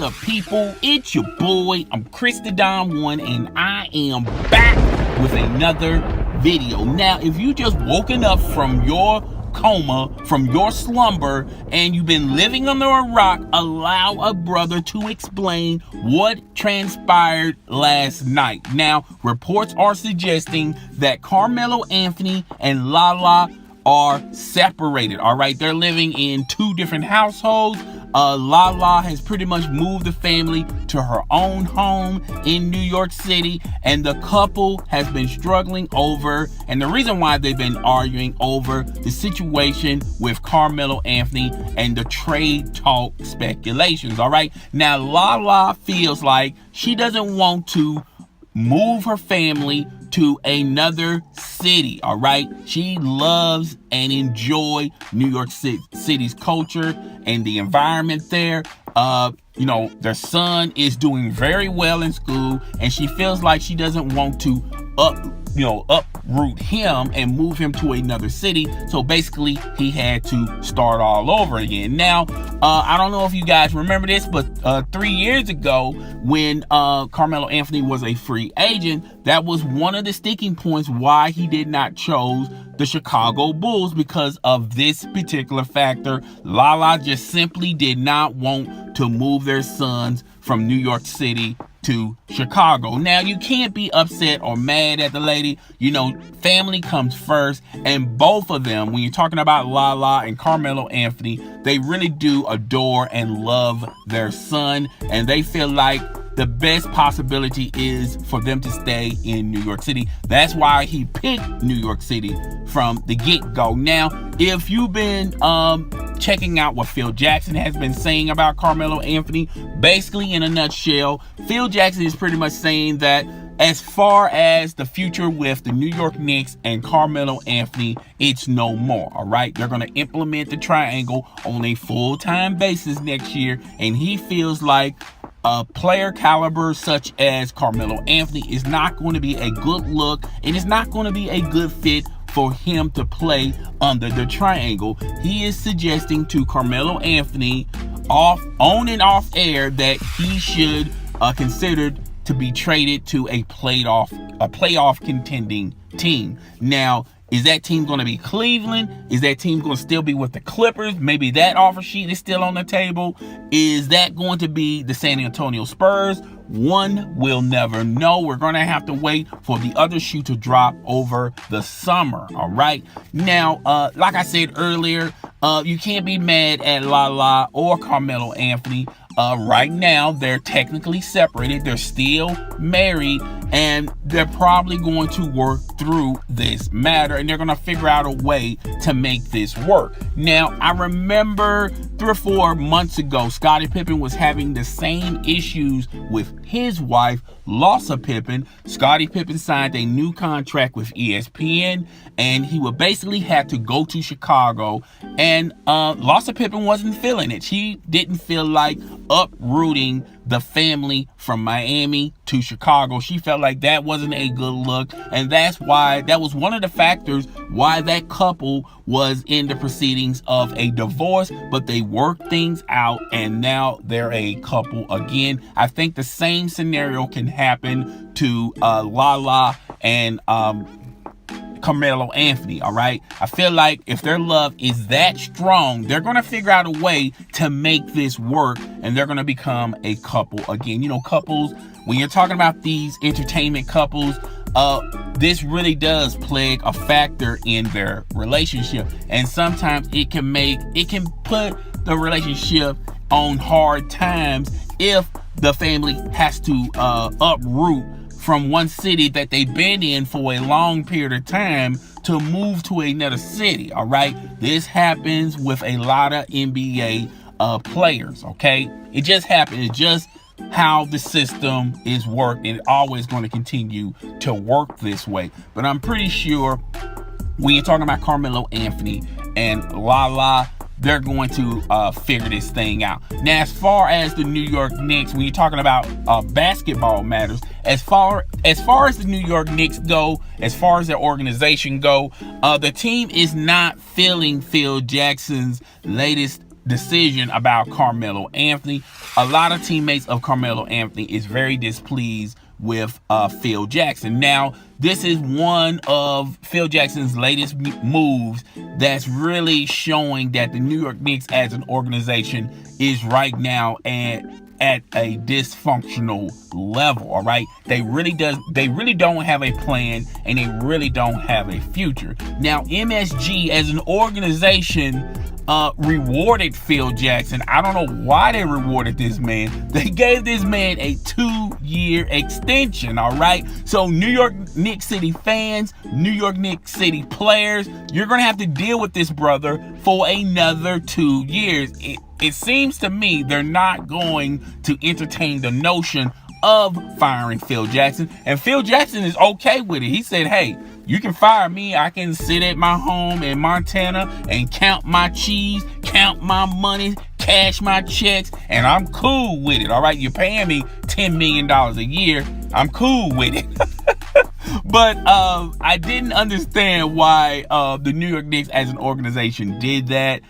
What's up, people? It's your boy, I'm Chris the Don One, and I am back with another video. Now, if you just woken up from your coma, from your slumber, and you've been living under a rock, allow a brother to explain what transpired last night. Now, reports are suggesting that Carmelo Anthony and Lala are separated. All right, they're living in two different households. Lala has pretty much moved the family to her own home in New York City, and the couple has been struggling over, and the reason why they've been arguing over the situation with Carmelo Anthony and the trade talk speculations. All right, now Lala feels like she doesn't want to move her family to another city. All right, she loves and enjoy New York City's culture and the environment there. Their son is doing very well in school, and she feels like she doesn't want to uproot him and move him to another city. So basically, he had to start all over again. Now, I don't know if you guys remember this, but 3 years ago, when Carmelo Anthony was a free agent, that was one of the sticking points why he did not choose the Chicago Bulls, because of this particular factor. Lala just simply did not want to move their sons from New York City to Chicago. Now, you can't be upset or mad at the lady. Family comes first, and both of them, when you're talking about Lala and Carmelo Anthony, they really do adore and love their son, and they feel like the best possibility is for them to stay in New York City. That's why he picked New York City from the get-go. Now, if you've been checking out what Phil Jackson has been saying about Carmelo Anthony, basically in a nutshell, Phil Jackson is pretty much saying that as far as the future with the New York Knicks and Carmelo Anthony, it's no more. All right, they're going to implement the triangle on a full-time basis next year, and he feels like a player caliber such as Carmelo Anthony is not going to be a good look, and it's not going to be a good fit for him to play under the triangle. He is suggesting to Carmelo Anthony on and off air that he should consider to be traded to a playoff contending team. Now, is that team going to be Cleveland? Is that team going to still be with the Clippers? Maybe that offer sheet is still on the table. Is that going to be the San Antonio Spurs? One will never know. We're going to have to wait for the other shoe to drop over the summer. All right. Now, like I said earlier, you can't be mad at Lala or Carmelo Anthony. Right now, they're technically separated. They're still married, and they're probably going to work through this matter, and they're going to figure out a way to make this work. Now, I remember 3 or 4 months ago, Scottie Pippen was having the same issues with his wife, Larsa Pippen. Scottie Pippen signed a new contract with ESPN, and he would basically have to go to Chicago, and Larsa Pippen wasn't feeling it. She didn't feel like uprooting the family from Miami to Chicago. She felt like that wasn't a good look, and that was one of the factors why that couple was in the proceedings of a divorce, but they worked things out, and now they're a couple again. I think the same scenario can happen to Lala and Carmelo Anthony. All right, I feel like if their love is that strong, they're going to figure out a way to make this work, and they're going to become a couple again. Couples, when you're talking about these entertainment couples, this really does play a factor in their relationship, and sometimes it can put the relationship on hard times if the family has to uproot from one city that they've been in for a long period of time to move to another city. All right, this happens with a lot of NBA players. Okay, it just happens. It's just how the system is worked, and it's always going to continue to work this way. But I'm pretty sure when you're talking about Carmelo Anthony and Lala, they're going to figure this thing out. Now, as far as the New York Knicks, when you're talking about basketball matters, as far as the New York Knicks go, as far as their organization go, the team is not feeling Phil Jackson's latest decision about Carmelo Anthony. A lot of teammates of Carmelo Anthony is very displeased with Phil Jackson. Now, this is one of Phil Jackson's latest moves that's really showing that the New York Knicks as an organization is right now at a dysfunctional level. All right, they really don't have a plan, and they really don't have a future. Now, MSG as an organization rewarded Phil Jackson. I don't know why they rewarded this man. They gave this man a 2-year extension. All right, so New York Knicks City fans, New York Knicks City players, you're gonna have to deal with this brother for another 2 years. It seems to me they're not going to entertain the notion of firing Phil Jackson. And Phil Jackson is okay with it. He said, hey, you can fire me. I can sit at my home in Montana and count my cheese, count my money, cash my checks, and I'm cool with it. All right, you're paying me $10 million a year. I'm cool with it. But I didn't understand why the New York Knicks as an organization did that.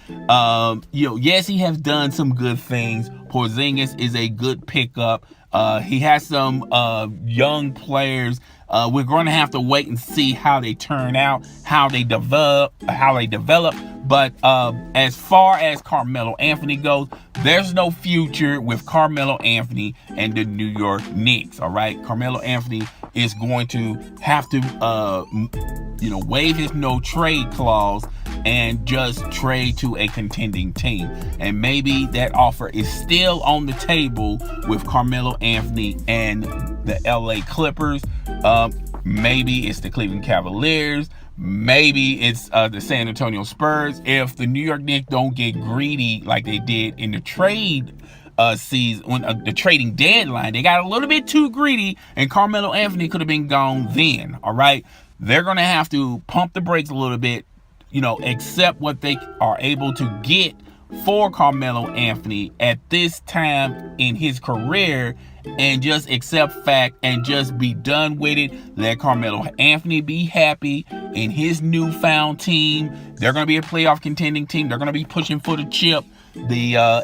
Yes, he has done some good things. Porzingis is a good pickup. He has some young players. We're going to have to wait and see how they turn out, how they develop. But as far as Carmelo Anthony goes, there's no future with Carmelo Anthony and the New York Knicks. All right, Carmelo Anthony is going to have to, waive his no trade clause and just trade to a contending team. And maybe that offer is still on the table with Carmelo Anthony and the LA Clippers. Maybe it's the Cleveland Cavaliers. Maybe it's the San Antonio Spurs. If the New York Knicks don't get greedy like they did in the trade season, when the trading deadline, they got a little bit too greedy, and Carmelo Anthony could have been gone then. All right, they're gonna have to pump the brakes a little bit, accept what they are able to get for Carmelo Anthony at this time in his career, and just accept fact and just be done with it. Let Carmelo Anthony be happy in his newfound team. They're going to be a playoff contending team. They're going to be pushing for the chip. The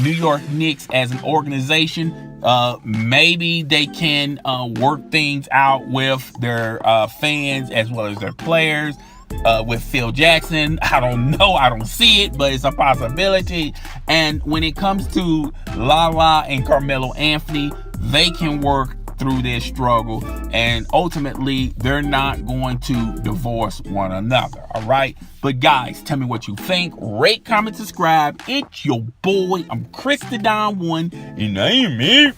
New York Knicks as an organization, maybe they can work things out with their fans as well as their players. With Phil Jackson, I don't know, I don't see it, but it's a possibility. And when it comes to Lala and Carmelo Anthony, they can work through their struggle, and ultimately they're not going to divorce one another. All right, but guys, tell me what you think. Rate, comment, subscribe. It's your boy, I'm Chris the Don One, and I am it.